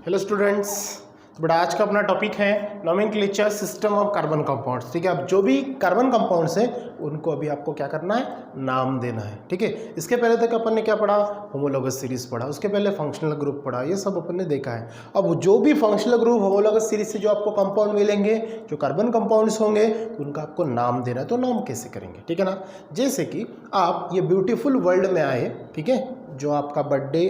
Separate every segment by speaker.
Speaker 1: Hello students, तो बेटा आज का अपना टॉपिक है nomenclature system of carbon compounds. ठीक है, अब जो भी कार्बन कंपाउंड्स हैं उनको अभी आपको क्या करना है, नाम देना है। ठीक है, इसके पहले तक अपन ने क्या पढ़ा, होमोलॉगस सीरीज पढ़ा, उसके पहले फंक्शनल ग्रुप पढ़ा, ये सब अपन ने देखा है। अब जो भी फंक्शनल ग्रुप होमोलॉगस सीरीज से जो आपको कंपाउंड मिलेंगे, जो कार्बन कंपाउंड्स होंगे, उनका आपको नाम देना है। तो नाम कैसे करेंगे, ठीक है ना। जैसे कि आप ये ब्यूटीफुल वर्ल्ड में आए, ठीक है, जो आपका बर्थडे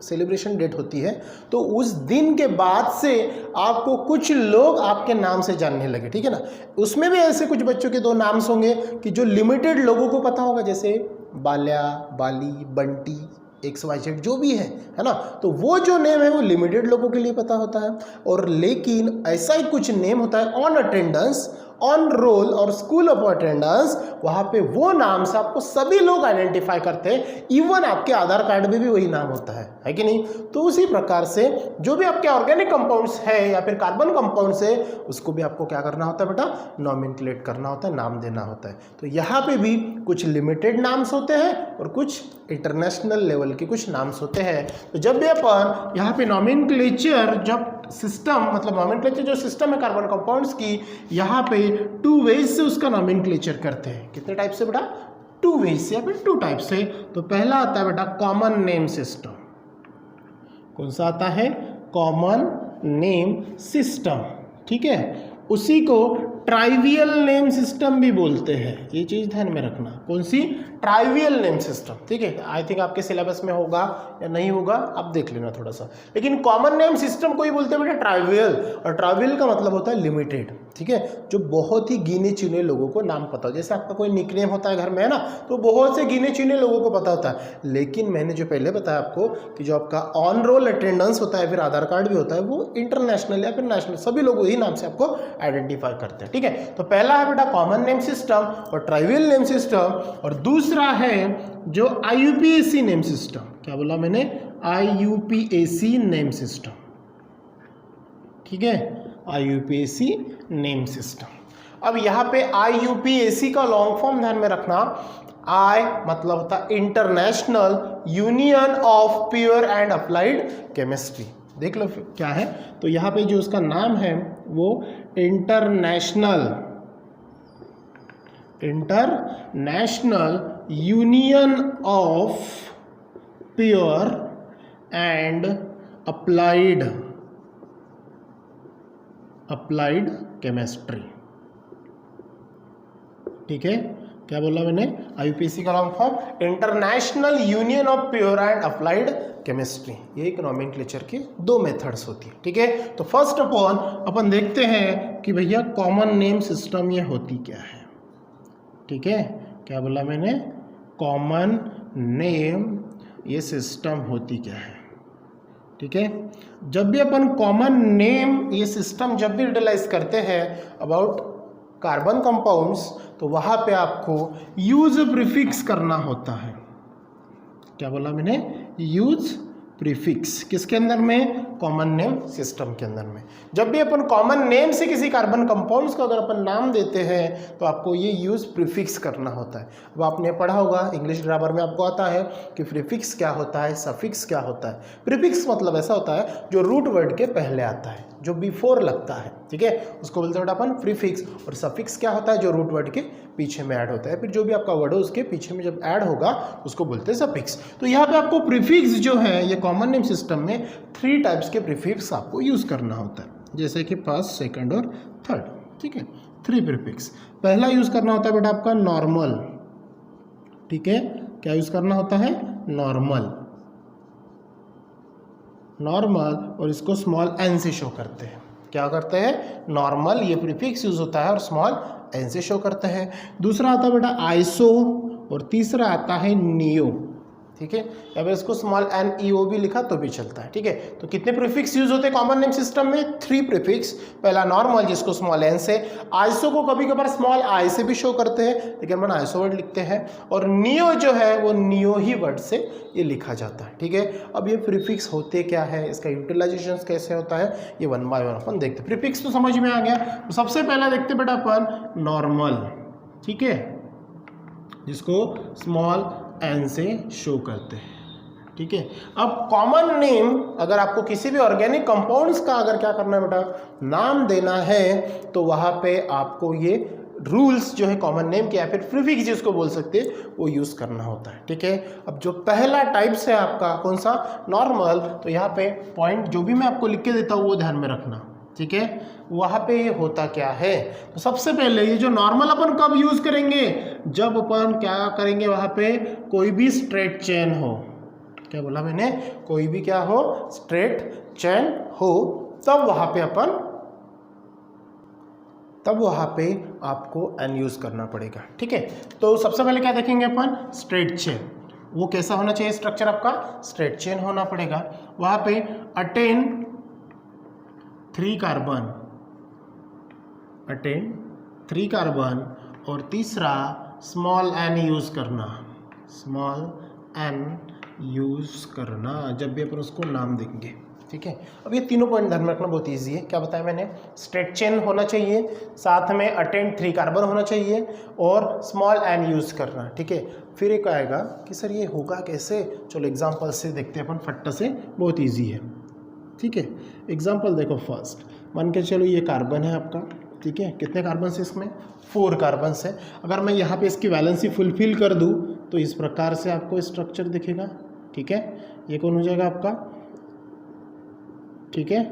Speaker 1: सेलिब्रेशन डेट होती है, तो उस दिन के बाद से आपको कुछ लोग आपके नाम से जानने लगे, ठीक है ना। उसमें भी ऐसे कुछ बच्चों के दो नाम्स होंगे कि जो लिमिटेड लोगों को पता होगा, जैसे बाल्या, बाली, बंटी, XYZ जो भी है ना। तो वो जो नेम है वो लिमिटेड लोगों के लिए पता होता है। और लेकिन ऐसा ही कुछ नेम होता है ऑन अटेंडेंस, ऑन रोल और स्कूल ऑफ अटेंडेंस, वहाँ पे वो नाम से आपको सभी लोग आइडेंटिफाई करते हैं। इवन आपके आधार कार्ड में भी वही नाम होता है कि नहीं। तो उसी प्रकार से जो भी आपके ऑर्गेनिक कंपाउंड्स है या फिर कार्बन कंपाउंड्स है, उसको भी आपको क्या करना होता है बेटा, नॉमेनक्लेट करना होता है, नाम देना होता है। तो यहाँ पे भी कुछ लिमिटेड नाम्स होते हैं और कुछ इंटरनेशनल लेवल के कुछ नाम्स होते हैं। तो जब भी अपन यहाँ पे नॉमेनक्लेचर, जब सिस्टम मतलब नॉमेनक्लेचर जो सिस्टम है कार्बन कंपाउंड्स की, यहाँ पे टू वेज से उसका नॉमेनक्लेचर करते हैं। कितने टाइप से बेटा, टू वेज से या फिर टू टाइप से। तो पहला आता है बेटा कॉमन नेम सिस्टम। कौन सा आता है, कॉमन नेम सिस्टम, ठीक है। उसी को ट्राइवियल नेम सिस्टम भी बोलते हैं, ये चीज ध्यान में रखना। कौन सी, ट्राइवियल नेम सिस्टम, ठीक है। आई थिंक आपके सिलेबस में होगा या नहीं होगा, आप देख लेना थोड़ा सा। लेकिन कॉमन नेम सिस्टम को ही बोलते हैं बेटा ट्राइवियल, और ट्राइवियल का मतलब होता है लिमिटेड, ठीक है। जो बहुत ही गिने चुने लोगों को नाम पता हो। जैसे आपका कोई निकनेम होता है घर में, है ना, तो बहुत से गिने चुने लोगों को पता होता है। लेकिन मैंने जो पहले बताया आपको कि जो आपका ऑन रोल अटेंडेंस होता है, फिर आधार कार्ड भी होता है, वो इंटरनेशनल या फिर नेशनल सभी लोग वही नाम से आपको आइडेंटिफाई करते हैं, ठीक है। तो पहला है बेटा कॉमन नेम सिस्टम और ट्राइवियल नेम सिस्टम, और दूसरा है जो IUPAC नेम सिस्टम। क्या बोला मैंने, IUPAC नेम सिस्टम, ठीक है, IUPAC नेम सिस्टम। अब यहाँ पे IUPAC का लॉन्ग फॉर्म ध्यान में रखना। I मतलब होता है international union of pure and applied chemistry. देख लो क्या है, तो यहाँ पे जो उसका नाम है वो international union of pure and applied chemistry, ठीक है। क्या बोला मैंने, IUPAC का long form international union of pure and applied chemistry. ये एक नॉमेनक्लेचर के दो मेथड्स होती है, ठीक है। तो फर्स्ट अपन देखते हैं कि भैया कॉमन नेम सिस्टम ये होती क्या है, ठीक है। क्या बोला मैंने, कॉमन नेम ये सिस्टम होती क्या है, ठीक है। जब भी अपन कॉमन नेम ये सिस्टम जब भी यूटिलाइज करते हैं अबाउट कार्बन कंपाउंड्स, तो वहां पे आपको यूज प्रीफिक्स करना होता है। क्या बोला मैंने, यूज प्रीफिक्स, किसके अंदर में, कॉमन नेम सिस्टम के अंदर में। जब भी अपन कॉमन नेम से किसी कार्बन कंपाउंड्स को अगर अपन नाम देते हैं, तो आपको ये यूज प्रीफिक्स करना होता है। अब आपने पढ़ा होगा इंग्लिश ग्रामर में, आपको आता है कि प्रीफिक्स क्या होता है, सफिक्स क्या होता है। प्रीफिक्स मतलब ऐसा होता है जो रूट वर्ड के पहले आता है, जो बिफोर लगता है, ठीक है, उसको बोलते हैं अपन प्रीफिक्स। और सफिक्स क्या होता है, जो रूट वर्ड के पीछे में ऐड होता है, फिर जो भी आपका वर्ड है उसके पीछे में जब ऐड होगा उसको बोलते हैं सफिक्स। तो यहाँ पे आपको प्रीफिक्स जो है ये कॉमन नेम सिस्टम में 3 टाइप्स के प्रीफिक्स आपको यूज करना होता है, जैसे कि फर्स्ट, सेकंड और थर्ड, ठीक है। 3 प्रीफिक्स। पहला यूज करना होता है बेटा आपका नॉर्मल, ठीक है। क्या यूज करना होता है, नॉर्मल, और इसको स्मॉल n से शो करते हैं। क्या करते हैं, नॉर्मल, ये प्रीफिक्स यूज होता है और स्मॉल n से शो करते हैं। दूसरा आता है बेटा आइसो, और तीसरा आता है नियो, ठीक है। या फिर इसको स्मॉल NEO भी लिखा तो भी चलता है, ठीक है। तो कितने प्रीफिक्स यूज होते हैं कॉमन नेम सिस्टम में, 3 प्रीफिक्स। पहला नॉर्मल, जिसको स्मॉल n से, आइसो को कभी कभार स्मॉल I से भी शो करते हैं, लेकिन अपन आइसो वर्ड लिखते हैं, और नियो जो है वो नियो ही वर्ड से ये लिखा जाता है, ठीक है। अब ये प्रीफिक्स होते क्या है, इसका यूटिलाइजेशन कैसे होता है, ये 1 बाय 1 अपन देखते हैं। प्रीफिक्स तो समझ में आ गया। तो सबसे पहला देखते बेटा अपन नॉर्मल, ठीक है, जिसको स्मॉल n से शो करते हैं। ठीक है। अब कॉमन नेम, अगर आपको किसी भी ऑर्गेनिक कंपाउंड्स का अगर क्या करना है बेटा, नाम देना है, तो वहाँ पे आपको ये रूल्स जो है कॉमन नेम के या फिर प्रीफिक्स जिसको बोल सकते हैं वो यूज़ करना होता है, ठीक है। अब जो पहला टाइप्स है आपका कौन सा, नॉर्मल, तो यहाँ पे पॉइंट जो भी मैं आपको लिख के देता हूँ वो ध्यान में रखना, ठीक है। वहाँ पे ये होता क्या है, तो सबसे पहले ये जो नॉर्मल अपन कब यूज़ करेंगे, जब अपन क्या करेंगे, वहाँ पे कोई भी स्ट्रेट चेन हो, क्या बोला मैंने, कोई भी क्या हो, स्ट्रेट चेन हो, तब वहाँ पे आपको एन यूज़ करना पड़ेगा, ठीक है। तो सबसे पहले क्या देखेंगे अपन, स्ट्रेट चेन, वो कैसा होना चाहिए स्ट्रक्चर आपका, स्ट्रेट चेन होना पड़ेगा। वहाँ पे अटेन 3 कार्बन और तीसरा स्मॉल एन यूज़ करना, स्मॉल एन यूज़ करना जब भी अपन उसको नाम देंगे, ठीक है। अब ये तीनों पॉइंट ध्यान में रखना बहुत इजी है। क्या बताया मैंने, स्ट्रेट चेन होना चाहिए, साथ में अटेंड 3 कार्बन होना चाहिए और स्मॉल एन यूज़ करना, ठीक है। फिर एक आएगा कि सर ये होगा कैसे, चलो एग्जांपल से देखते हैं अपन फट्टा से, बहुत इजी है, ठीक है। एग्जांपल देखो, फर्स्ट मान के चलो ये कार्बन है आपका, ठीक है। कितने कार्बन से इसमें, 4 कार्बन है। अगर मैं यहाँ पे इसकी वैलेंसी फुलफिल कर दूँ तो इस प्रकार से आपको स्ट्रक्चर दिखेगा, ठीक है। ये कौन हो जाएगा आपका, ठीक है,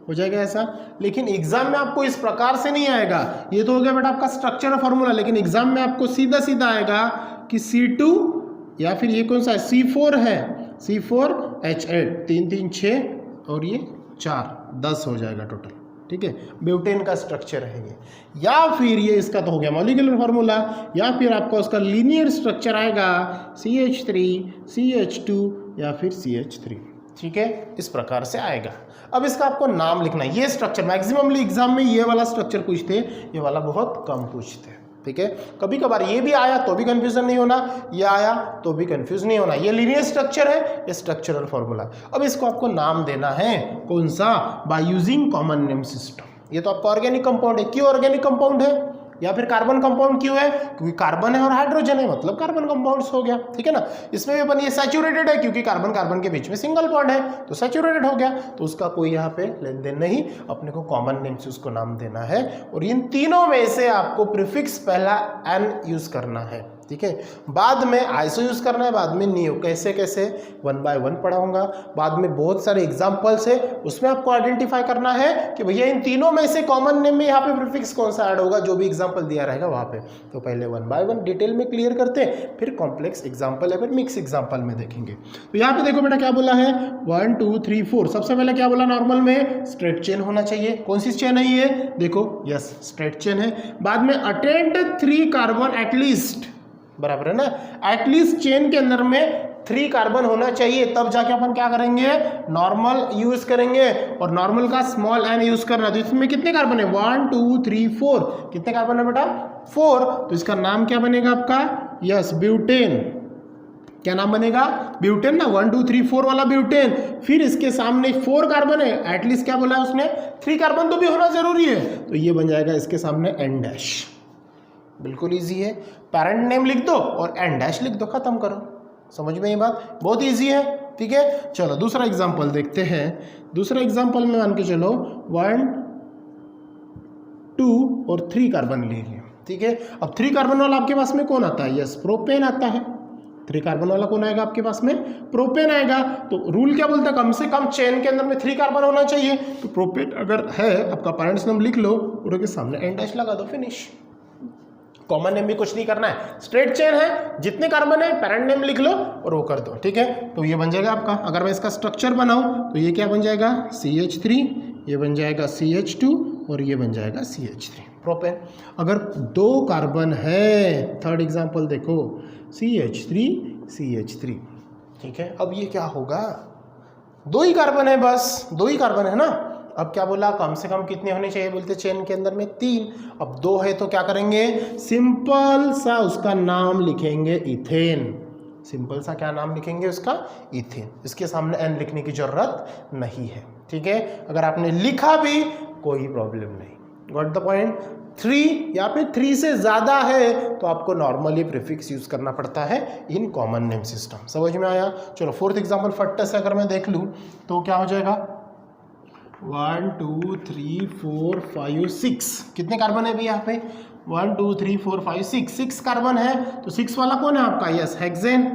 Speaker 1: हो जाएगा ऐसा। लेकिन एग्जाम में आपको इस प्रकार से नहीं आएगा, ये तो हो गया बेटा आपका स्ट्रक्चर और फॉर्मूला, लेकिन एग्जाम में आपको सीधा सीधा आएगा कि C2 या फिर ये कौन सा है, C4 है, C4H8, 3 3 6 और ये 4 10 हो जाएगा टोटल, ठीक है। ब्यूटेन का स्ट्रक्चर है ये, या फिर ये इसका तो हो गया मॉलिक्यूलर फार्मूला, या फिर आपका उसका लीनियर स्ट्रक्चर आएगा CH3 CH2 या फिर CH3, ठीक है। इस प्रकार से आएगा। अब इसका आपको नाम लिखना है। ये स्ट्रक्चर मैक्सिममली एग्जाम में ये वाला स्ट्रक्चर पूछते, ये वाला बहुत कम पूछते हैं, ठीक है। कभी कभार ये भी आया तो भी कंफ्यूजन नहीं होना, ये आया तो भी कंफ्यूज नहीं होना। ये लीनियर स्ट्रक्चर है, ये स्ट्रक्चरल फॉर्मूला। अब इसको आपको नाम देना है, कौन सा, by using common name system. ये तो आपका ऑर्गेनिक कंपाउंड है, क्यों ऑर्गेनिक कंपाउंड है, या फिर कार्बन कंपाउंड क्यों है, क्योंकि कार्बन है और हाइड्रोजन है, मतलब कार्बन कंपाउंड्स हो गया, ठीक है ना। इसमें भी अपन ये सैचुरेटेड है, क्योंकि कार्बन कार्बन के बीच में सिंगल बॉन्ड है तो सैचुरेटेड हो गया, तो उसका कोई यहाँ पे लेन देन नहीं, अपने को कॉमन नेम से उसको नाम देना है। और इन तीनों में से आपको प्रीफिक्स पहला एन यूज करना है, ठीक है। बाद में आइसो यूज करना है, बाद में नियो, कैसे कैसे 1 बाय 1 पढ़ाऊंगा। बाद में बहुत सारे एग्जांपल्स है, उसमें आपको आइडेंटिफाई करना है कि भैया इन तीनों में से कॉमन नेम में यहाँ पे प्रीफिक्स कौन सा ऐड होगा, जो भी एग्जांपल दिया रहेगा वहाँ पे। तो पहले 1 बाय 1 डिटेल में क्लियर करते हैं, फिर कॉम्प्लेक्स एग्जाम्पल या फिर मिक्स एग्जाम्पल में देखेंगे। तो यहाँ पे देखो बेटा क्या बोला है, 1 2 3 4। सबसे पहले क्या बोला, नॉर्मल में स्ट्रेट चेन होना चाहिए। कौन सी चेन है ये, देखो यस स्ट्रेट चेन है। बाद में अटेंड 3 कार्बन एटलीस्ट, बराबर है ना, एटलीस्ट चेन के अंदर में 3 कार्बन होना चाहिए, तब जाके अपन क्या करेंगे, नॉर्मल यूज करेंगे। और नॉर्मल का स्मॉल एन यूज करना। तो इसमें कितने कार्बन है, 1 2 3 4। कितने कार्बन है बेटा, 4। तो इसका नाम क्या बनेगा आपका, यस ब्यूटेन। क्या नाम बनेगा, ब्यूटेन ना, 1 2 3 4 वाला ब्यूटेन। फिर इसके सामने 4 कार्बन है, एटलीस्ट क्या बोला है उसने, 3 कार्बन तो भी होना जरूरी है, तो ये बन जाएगा इसके सामने एन डैश। बिल्कुल इजी है, पेरेंट नेम लिख दो और एन डैश लिख दो, खत्म करो। समझ में ये बात, बहुत इजी है, ठीक है। चलो दूसरा एग्जांपल देखते हैं। दूसरा एग्जांपल में मान के चलो 1 2 और 3 कार्बन ले लिए, ठीक है। अब 3 कार्बन वाला आपके पास में कौन आता है, यस प्रोपेन आता है। 3 कार्बन वाला कौन आएगा आपके पास में, प्रोपेन आएगा। तो रूल क्या बोलता है, कम से कम चेन के अंदर में 3 कार्बन होना चाहिए। तो प्रोपेन अगर है, आपका पेरेंट्स नेम लिख लो और उसके सामने एन डैश लगा दो, फिनिश। कॉमन नेम भी कुछ नहीं करना है, स्ट्रेट चेन है, जितने कार्बन है पेरेंट नेम लिख लो और वो कर दो, ठीक है। तो ये बन जाएगा आपका, अगर मैं इसका स्ट्रक्चर बनाऊं तो ये क्या बन जाएगा, CH3, ये बन जाएगा CH2 और ये बन जाएगा CH3, प्रोपेन। अगर 2 कार्बन है, थर्ड एग्जांपल देखो, CH3 CH3, ठीक है। अब ये क्या होगा, 2 ही कार्बन है, बस 2 ही कार्बन है ना। अब क्या बोला, कम से कम कितने होने चाहिए, बोलते चेन के अंदर में 3। अब 2 है तो क्या करेंगे, सिंपल सा उसका नाम लिखेंगे इथेन। सिंपल सा क्या नाम लिखेंगे उसका, इथेन। इसके सामने एन लिखने की जरूरत नहीं है, ठीक है। अगर आपने लिखा भी कोई प्रॉब्लम नहीं, गॉट द पॉइंट। 3 या फिर 3 से ज़्यादा है तो आपको नॉर्मली प्रीफिक्स यूज़ करना पड़ता है इन कॉमन नेम सिस्टम। समझ में आया? चलो फोर्थ एग्जाम्पल फट से अगर मैं देख लूँ तो क्या हो जाएगा, 1 2 3 4 5 6 कितने कार्बन है भी यहाँ पे, 1 2 3 4 5 6 कार्बन है। तो 6 वाला कौन है आपका, यस हेक्सेन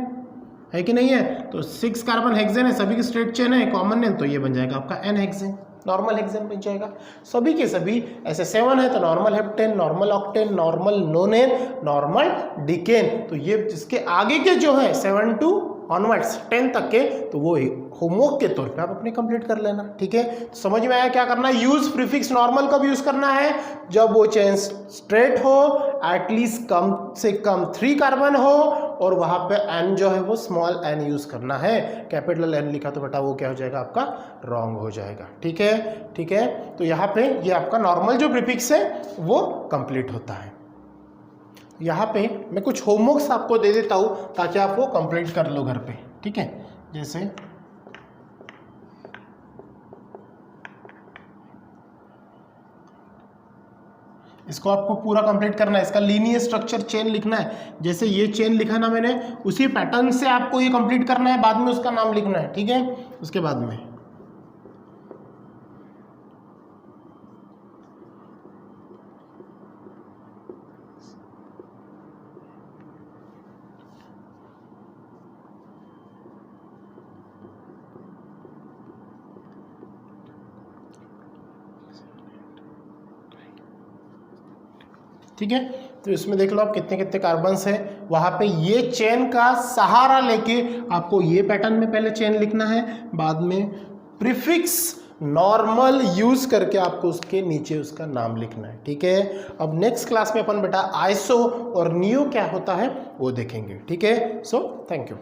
Speaker 1: है कि नहीं है? तो 6 कार्बन हेक्सेन है, सभी की स्ट्रेट चेन है, कॉमन नेम, तो ये बन जाएगा आपका एन हेक्सेन, नॉर्मल हेक्सेन बन जाएगा। सभी के सभी ऐसे 7 है तो normal heptane, normal octane, normal nonane, normal decane. तो ये जिसके आगे के जो है 7 टू ऑनवर्ड्स 10 तक के, तो वो होमवर्क के तौर पे आप अपने कंप्लीट कर लेना। ठीक है, तो समझ में आया क्या करना है? यूज प्रीफिक्स नॉर्मल कब यूज करना है, जब वो चेन स्ट्रेट हो, एटलीस्ट कम से कम 3 कार्बन हो और वहां पे एन जो है वो स्मॉल एन यूज करना है। कैपिटल एन लिखा तो बेटा वो क्या हो जाएगा आपका, रॉन्ग हो जाएगा। ठीक है, ठीक है, तो यहाँ पे ये आपका नॉर्मल जो प्रीफिक्स है वो कंप्लीट होता है। यहाँ पे मैं कुछ होमवर्क्स आपको दे देता हूँ ताकि आप वो कंप्लीट कर लो घर पे। ठीक है, जैसे इसको आपको पूरा कंप्लीट करना है, इसका लीनियर स्ट्रक्चर चेन लिखना है। जैसे ये चेन लिखा ना मैंने, उसी पैटर्न से आपको ये कंप्लीट करना है, बाद में उसका नाम लिखना है। ठीक है, उसके बाद में ठीक है, तो इसमें देख लो आप कितने कितने कार्बन्स है। वहां पे ये चेन का सहारा लेके आपको ये पैटर्न में पहले चेन लिखना है, बाद में प्रीफिक्स नॉर्मल यूज करके आपको उसके नीचे उसका नाम लिखना है। ठीक है, अब नेक्स्ट क्लास में अपन बेटा आइसो और नियो क्या होता है वो देखेंगे। ठीक है, सो थैंक यू।